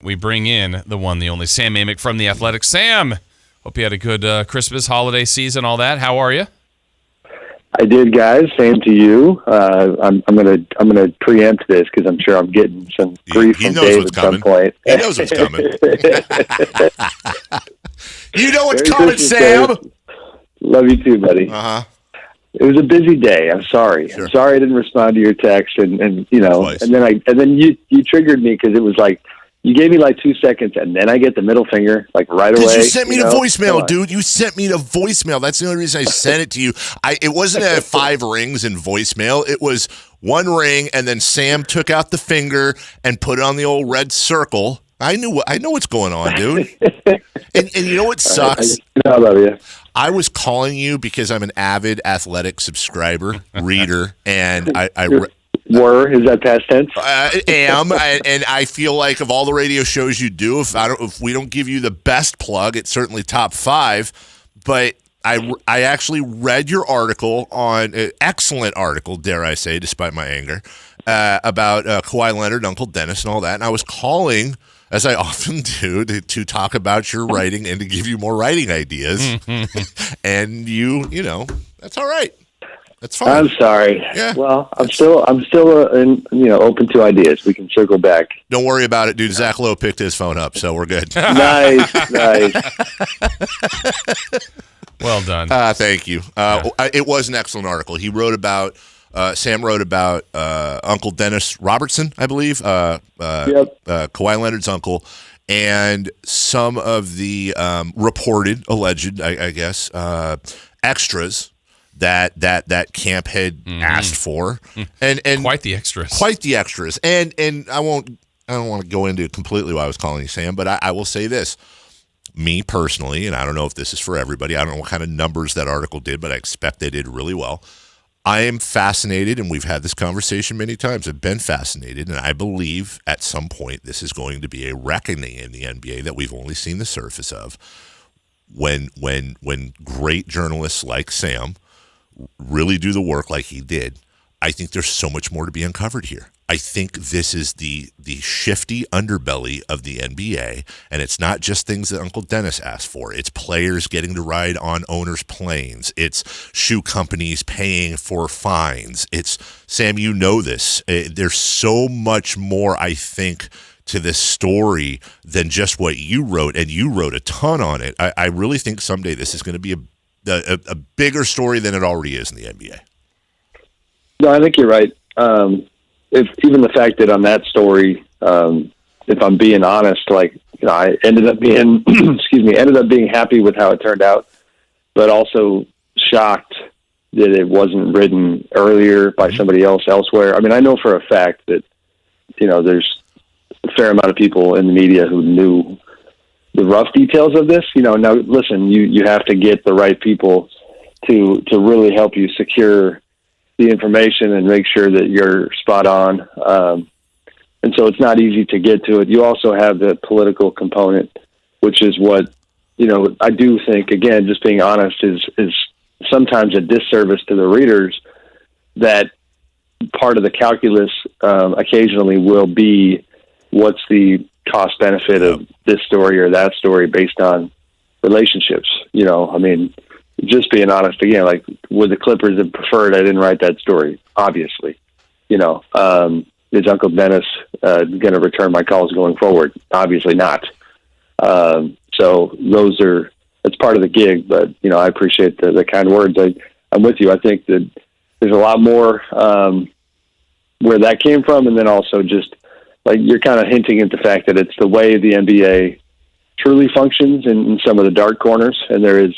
we bring in the one, the only Sam Amick from The Athletic. Sam, hope you had a good Christmas, holiday season, all that. How are you? I did, guys. Same to you. I'm gonna preempt this because I'm sure I'm getting some grief from Dave at some point. He knows what's coming. You know what's Merry coming, Christmas, Sam. Dave. Love you too, buddy. It was a busy day. I'm sorry. Sure. I'm sorry I didn't respond to your text, and you know, Twice. and then you triggered me because it was like you gave me like 2 seconds, and then I get the middle finger like right away. Because you sent me the know? voicemail, dude. You sent me the voicemail. That's the only reason I sent it to you. It wasn't at 5 rings in voicemail. It was 1 ring, and then Sam took out the finger and put it on the old red circle. I know what's going on, dude. and you know what sucks? I love you. I was calling you because I'm an avid Athletic subscriber, reader, and I Is that past tense? am, and I feel like of all the radio shows you do, if we don't give you the best plug, it's certainly top 5. But I actually read your article on excellent article, dare I say, despite my anger, about Kawhi Leonard, Uncle Dennis, and all that. And I was calling, as I often do, to talk about your writing and to give you more writing ideas. And you know, that's all right. That's fine. I'm sorry. Yeah. Well, I'm still open to ideas. We can circle back. Don't worry about it, dude. Zach Lowe picked his phone up, so we're good. Nice. Well done. Thank you. It was an excellent article. He wrote about. Sam wrote about Uncle Dennis Robertson, I believe, Yep. Kawhi Leonard's uncle, and some of the reported, alleged, I guess, extras that camp had asked for, and quite the extras. And I don't want to go into completely why I was calling you Sam, but I will say this. Me personally, and I don't know if this is for everybody, I don't know what kind of numbers that article did, but I expect they did really well. I am fascinated, and we've had this conversation many times. I've been fascinated, and I believe at some point this is going to be a reckoning in the NBA that we've only seen the surface of. When great journalists like Sam really do the work like he did, I think there's so much more to be uncovered here. I think this is the shifty underbelly of the NBA, and it's not just things that Uncle Dennis asked for. It's players getting to ride on owners' planes. It's shoe companies paying for fines. It's, Sam, you know this. There's so much more, I think, to this story than just what you wrote, and you wrote a ton on it. I really think someday this is going to be a bigger story than it already is in the NBA. No, I think you're right. If even the fact that on that story, if I'm being honest, I ended up being, ended up being happy with how it turned out, but also shocked that it wasn't written earlier by somebody else elsewhere. I mean, I know for a fact that, there's a fair amount of people in the media who knew the rough details of this. Now listen, you have to get the right people to really help you secure the information and make sure that you're spot on. And so it's not easy to get to it. You also have the political component, which is what, I do think, again, just being honest, is sometimes a disservice to the readers, that part of the calculus occasionally will be what's the cost benefit of this story or that story based on relationships. Just being honest again, like, would the Clippers have preferred I didn't write that story? Obviously, is Uncle Dennis going to return my calls going forward? Obviously not. So that's part of the gig, but I appreciate the kind words. I'm with you. I think that there's a lot more where that came from. And then also just like you're kind of hinting at the fact that it's the way the NBA truly functions in some of the dark corners, and there is,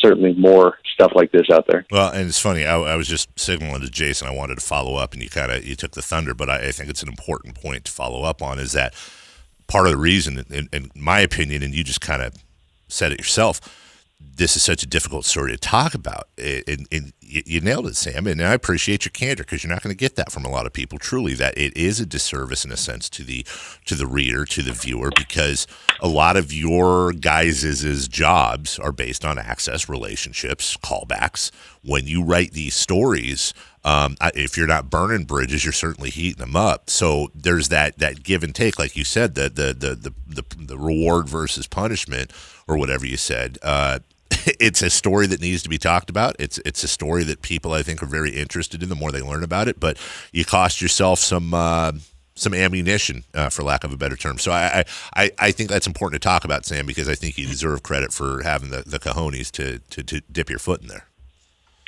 certainly more stuff like this out there. Well, and it's funny, I was just signaling to Jason I wanted to follow up, and you took the thunder, but I think it's an important point to follow up on, is that part of the reason, in my opinion, and you just kind of said it yourself, this is such a difficult story to talk about. And you nailed it, Sam, and I appreciate your candor because you're not going to get that from a lot of people. Truly, that it is a disservice in a sense to the reader, to the viewer, because a lot of your guys' jobs are based on access, relationships, callbacks. When you write these stories, if you're not burning bridges, you're certainly heating them up. So there's that give and take, like you said, the reward versus punishment, or whatever you said. It's a story that needs to be talked about. It's a story that people, I think, are very interested in the more they learn about it. But you cost yourself some ammunition, for lack of a better term. So I think that's important to talk about, Sam, because I think you deserve credit for having the cojones to dip your foot in there.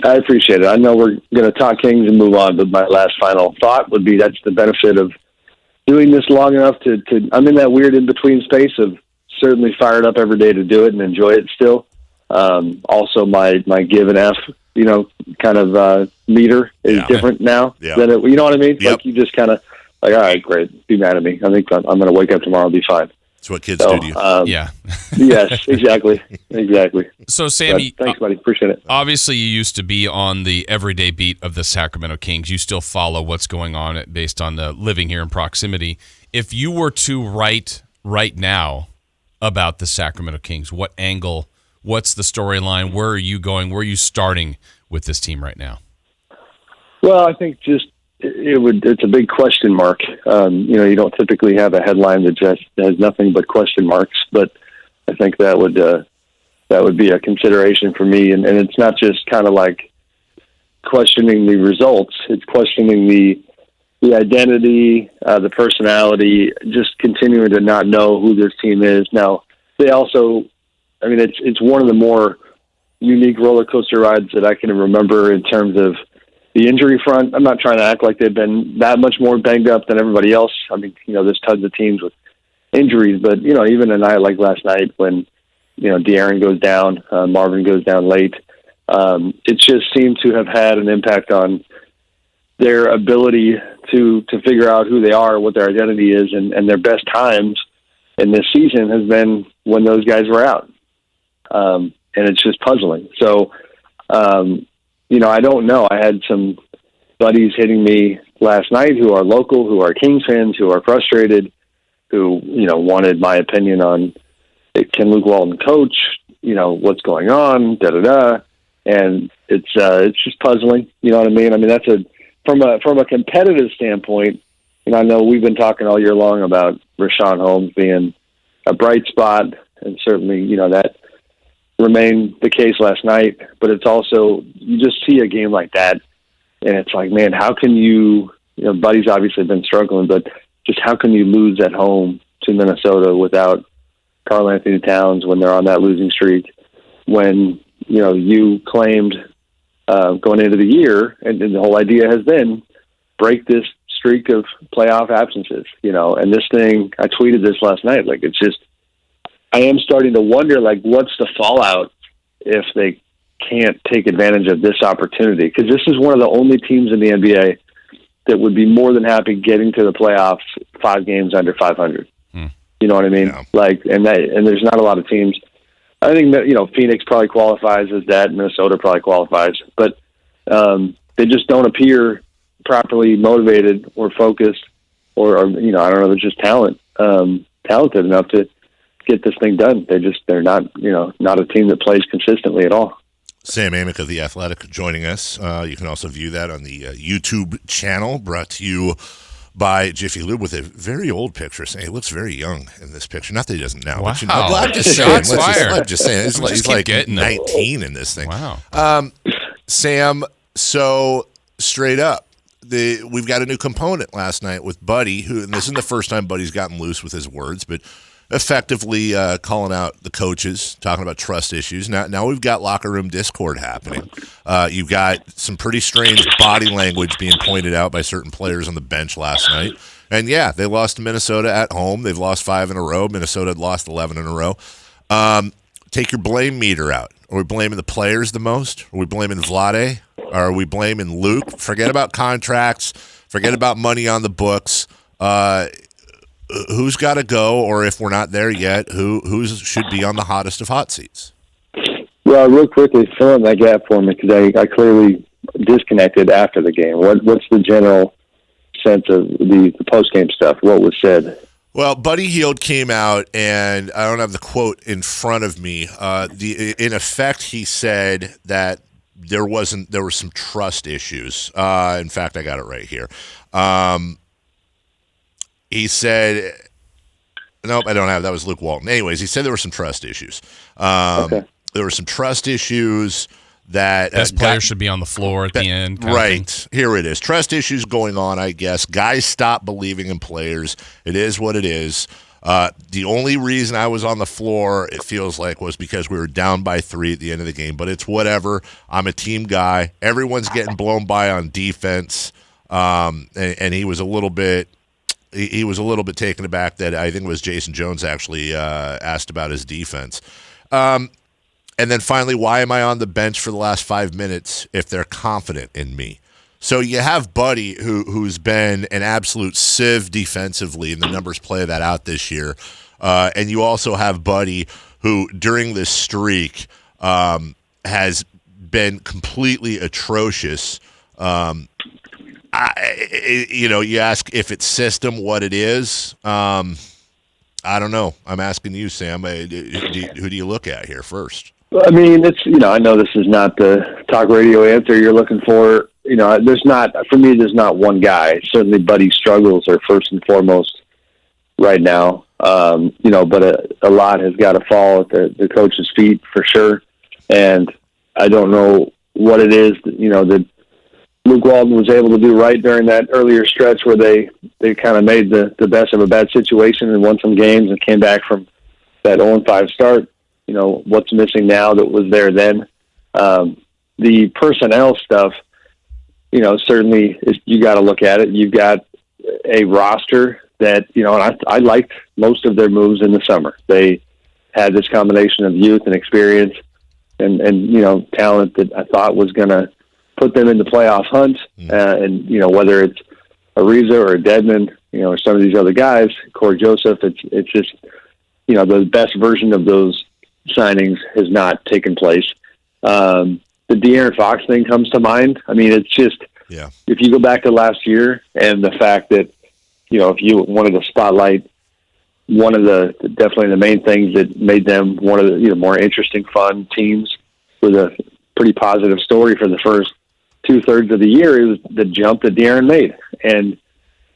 I appreciate it. I know we're going to talk Kings and move on, but my last final thought would be that's the benefit of doing this long enough to I'm in that weird in-between space of certainly fired up every day to do it and enjoy it still. Also my give and F, kind of meter is different now than it, you know what I mean? Yep. Like you just kind of like, all right, great. Be mad at me. I think I'm going to wake up tomorrow and be fine. That's what kids do to you. Yeah. Yes, exactly. So, Sam, thanks, buddy. Appreciate it. Obviously, you used to be on the everyday beat of the Sacramento Kings. You still follow what's going on based on the living here in proximity. If you were to write right now about the Sacramento Kings, what angle, what's the storyline? Where are you going? Where are you starting with this team right now? Well, I think just it's a big question mark. You don't typically have a headline that just has nothing but question marks, but I think that would be a consideration for me. And it's not just kind of like questioning the results; it's questioning the identity, the personality, just continuing to not know who this team is. Now, they also, it's one of the more unique roller coaster rides that I can remember in terms of the injury front. I'm not trying to act like they've been that much more banged up than everybody else. There's tons of teams with injuries, but, even a night like last night when, De'Aaron goes down, Marvin goes down late, it just seemed to have had an impact on their ability to figure out who they are, what their identity is, and their best times in this season has been when those guys were out. And it's just puzzling. So, I don't know. I had some buddies hitting me last night who are local, who are Kings fans, who are frustrated, who, wanted my opinion on can Luke Walton coach, what's going on, da-da-da. And it's just puzzling. You know what I mean? That's from a competitive standpoint, I know we've been talking all year long about Rashawn Holmes being a bright spot, and certainly, that remained the case last night, but it's also, you just see a game like that and it's like, man, how can you Buddy's obviously been struggling, but just how can you lose at home to Minnesota without Karl Anthony Towns when they're on that losing streak, when, you claimed going into the year, and the whole idea has been break this streak of playoff absences, and this thing, I tweeted this last night, like it's just, I am starting to wonder, like, what's the fallout if they can't take advantage of this opportunity? Because this is one of the only teams in the NBA that would be more than happy getting to the playoffs 5 games under 500. You know what I mean? Yeah. And there's not a lot of teams. I think that, Phoenix probably qualifies as that. Minnesota probably qualifies, but they just don't appear properly motivated or focused, or I don't know, they're just talented enough to get this thing done. They're not, not a team that plays consistently at all. Sam Amick of The Athletic joining us. You can also view that on the YouTube channel, brought to you by Jiffy Lube, with a very old picture. Saying he looks very young in this picture. Not that he doesn't now. Wow. But, I'm just saying. I'm just saying. He's like getting 19 in this thing. Wow. Sam, so straight up, we've got a new component last night with Buddy, and this isn't the first time Buddy's gotten loose with his words, but effectively calling out the coaches, talking about trust issues. Now we've got locker room discord happening. You've got some pretty strange body language being pointed out by certain players on the bench last night. And yeah, they lost to Minnesota at home. They've lost 5 in a row. Minnesota had lost 11 in a row. Take your blame meter out. Are we blaming the players the most? Are we blaming Vlade? Are we blaming Luke? Forget about contracts. Forget about money on the books. Who's got to go, or if we're not there yet, who should be on the hottest of hot seats? Well, real quickly, fill in that gap for me because I clearly disconnected after the game. What's the general sense of the post game stuff? What was said? Well, Buddy Hield came out, and I don't have the quote in front of me. In effect, he said that there were some trust issues. In fact, I got it right here. He said, nope, I don't have. That was Luke Walton. Anyways, he said there were some trust issues. Okay. There were some trust issues that best players should be on the floor at the end. Right. Here it is. Trust issues going on, I guess. Guys stop believing in players. It is what it is. The only reason I was on the floor, it feels like, was because we were down by 3 at the end of the game. But it's whatever. I'm a team guy. Everyone's getting blown by on defense. And he was a little bit taken aback that I think it was Jason Jones actually asked about his defense. And then finally, why am I on the bench for the last 5 minutes if they're confident in me? So you have Buddy, who's been an absolute sieve defensively, and the numbers play that out this year. And you also have Buddy, who during this streak has been completely atrocious. You ask if it's system, what it is. I don't know. I'm asking you, Sam. Who do you look at here first? I mean, I know this is not the talk radio answer you're looking for. There's not one guy. Certainly Buddy's struggles are first and foremost right now. But a lot has got to fall at the coach's feet for sure. And I don't know what it is that Luke Walton was able to do right during that earlier stretch where they kind of made the best of a bad situation and won some games and came back from that 0-5 start. What's missing now that was there then. The personnel stuff, certainly you got to look at it. You've got a roster that, and I liked most of their moves in the summer. They had this combination of youth and experience and talent that I thought was going to put them in the playoff hunt. And whether it's Ariza or Dedmon, or some of these other guys, Corey Joseph, it's just, the best version of those signings has not taken place. The De'Aaron Fox thing comes to mind. I mean, it's just, if you go back to last year and the fact that, if you wanted to spotlight one of definitely the main things that made them one of the more interesting, fun teams with a pretty positive story for the first 2/3 of the year, it was the jump that De'Aaron made. And,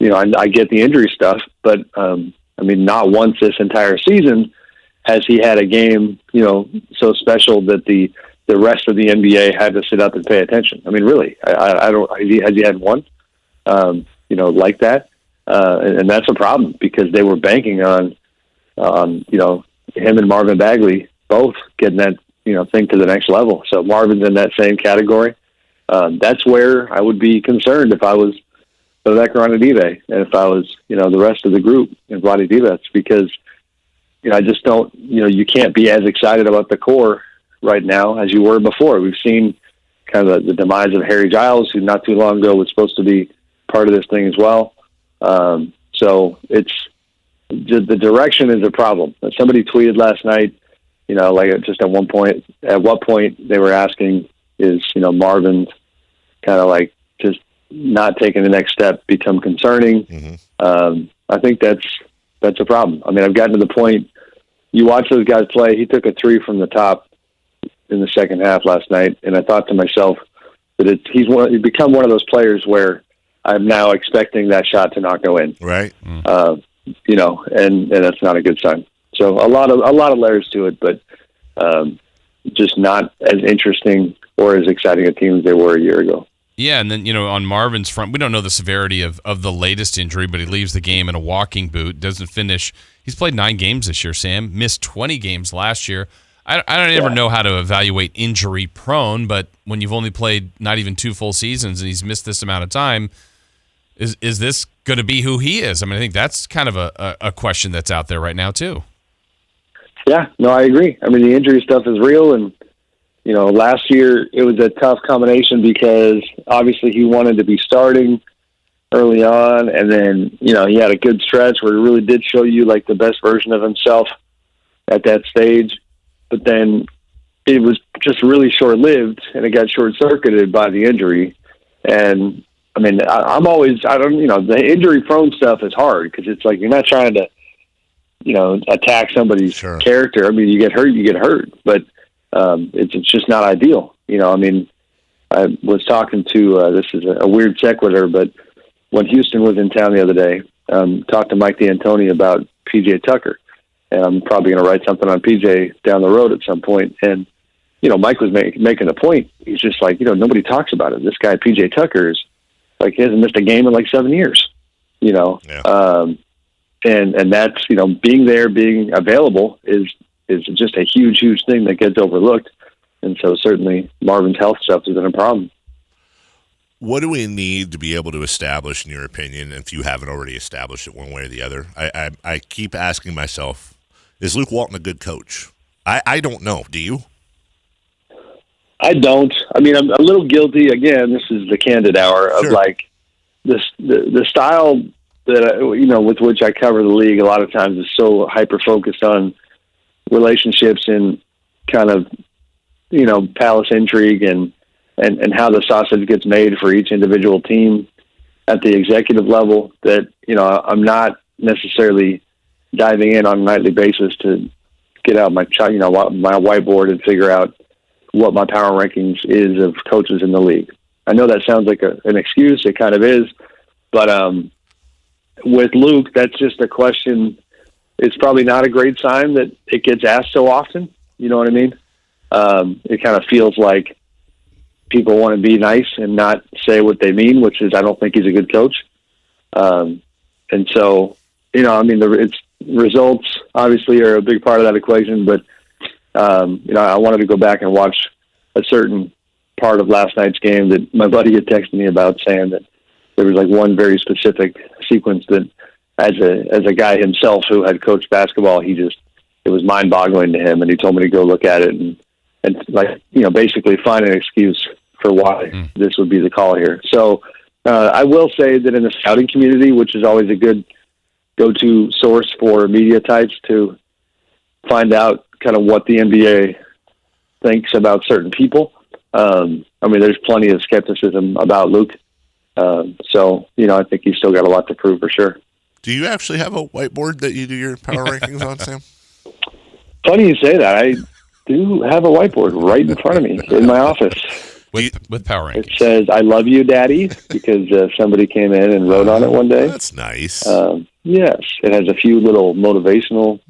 I get the injury stuff, but, not once this entire season has he had a game, so special that the rest of the NBA had to sit up and pay attention. I mean, really, I don't. Has he had one, like that? And that's a problem because they were banking on him and Marvin Bagley both getting that thing to the next level. So Marvin's in that same category. That's where I would be concerned if I was Vivek Ranadive and if I was the rest of the group in Vlade Divac, because I just don't, you can't be as excited about the core right now as you were before. We've seen kind of the demise of Harry Giles, who not too long ago was supposed to be part of this thing as well. So it's just, the direction is a problem. Somebody tweeted last night, just at what point they were asking is, Marvin's kind of like just not taking the next step become concerning. Mm-hmm. I think that's a problem. I mean, I've gotten to the point, you watch those guys play, he took a 3 from the top in the second half last night, and I thought to myself that he's become one of those players where I'm now expecting that shot to not go in. Right. And that's not a good sign. So a lot of layers to it, but just not as interesting or as exciting a team as they were a year ago. Yeah, and then, on Marvin's front, we don't know the severity of the latest injury, but he leaves the game in a walking boot, doesn't finish. He's played 9 games this year, Sam. Missed 20 games last year. I don't ever know how to evaluate injury prone, but when you've only played not even 2 full seasons and he's missed this amount of time, is this going to be who he is? I mean, I think that's kind of a question that's out there right now, too. Yeah, no, I agree. I mean, the injury stuff is real, and last year it was a tough combination because obviously he wanted to be starting early on, and then, he had a good stretch where he really did show you like the best version of himself at that stage. But then, it was just really short-lived, and it got short-circuited by the injury. And I mean, the injury-prone stuff is hard because it's like you're not trying to, attack somebody's character. I mean, you get hurt, but it's just not ideal. I mean, I was talking to this is a weird sequitur, but when Houston was in town the other day, talked to Mike D'Antoni about PJ Tucker, and I'm probably going to write something on PJ down the road at some point. And Mike was making a point. He's just like, nobody talks about it. This guy PJ Tucker is like, he hasn't missed a game in like 7 years. Yeah. And that's being there, being available is just a huge thing that gets overlooked. And so certainly Marvin's health stuff has been a problem. What do we need to be able to establish, in your opinion, if you haven't already established it one way or the other? I keep asking myself, is Luke Walton a good coach? I don't know. Do you? I don't. I mean, I'm a little guilty. Again, this is the candid hour of like this, the style that, with which I cover the league a lot of times is so hyper-focused on relationships and kind of, palace intrigue and how the sausage gets made for each individual team at the executive level that, I'm not necessarily diving in on a nightly basis to get out my whiteboard and figure out what my power rankings is of coaches in the league. I know that sounds like an excuse. It kind of is, but with Luke, that's just a question. It's probably not a great sign that it gets asked so often. You know what I mean? It kind of feels like people want to be nice and not say what they mean, which is, I don't think he's a good coach. And so, it's results obviously are a big part of that equation, but, I wanted to go back and watch a certain part of last night's game that my buddy had texted me about, saying that there was like one very specific sequence that as a guy himself who had coached basketball, it was mind boggling to him. And he told me to go look at it and basically find an excuse for why this would be the call here. So I will say that in the scouting community, which is always a good go-to source for media types to find out kind of what the NBA thinks about certain people. There's plenty of skepticism about Luke. So, I think he's still got a lot to prove for sure. Do you actually have a whiteboard that you do your power rankings on, Sam? Funny you say that. I do have a whiteboard right in front of me in my office. With power rankings. It says, "I love you, Daddy," because somebody came in and wrote on it one day. That's nice. Yes. It has a few little motivational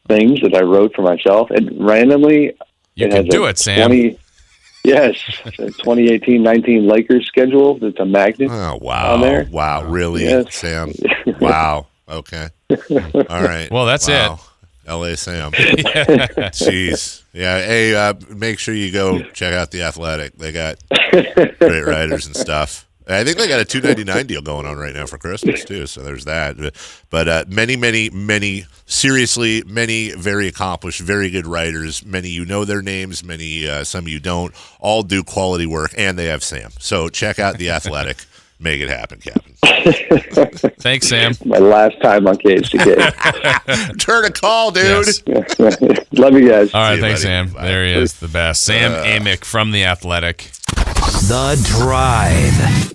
things that I wrote for myself. And randomly, you can do it, Sam. 2018-19 Lakers schedule. It's a magnet. Oh, wow. On there. Wow, really, yes. Sam? Wow. Okay. All right. Well, that's it. L.A. Sam. Jeez. Yeah. Hey, make sure you go check out The Athletic. They got great writers and stuff. I think they got a $2.99 deal going on right now for Christmas too. So there's that. But many seriously, many very accomplished, very good writers. Many their names. Many some you don't. All do quality work, and they have Sam. So check out The Athletic. Make it happen, Captain. Thanks, Sam. My last time on KHTK. Turn a call, dude. Yes. Love you guys. All right, thanks, Sam. Bye. There he is, the best. Sam Amick from The Athletic. The Drive.